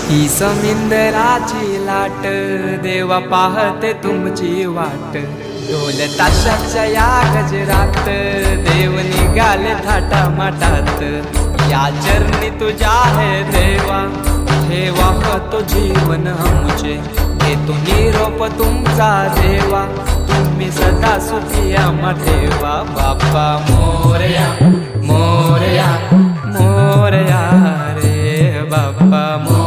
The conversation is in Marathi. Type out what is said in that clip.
ही समिंदराची लाट देवा पाहते तुमची वाट। ढोल ताशाच्या या गजरात देव निघाले थाटा माटात। या चरणी तुझ्या है देवा ठेवा तो जीवन आमचे। घेतो निरोप तुमचा देवा तुम्ही सदा सुखी आम्हा ठेवा। बाप्पा मोरया मोरया मोरया रे बाप्पा मोरया।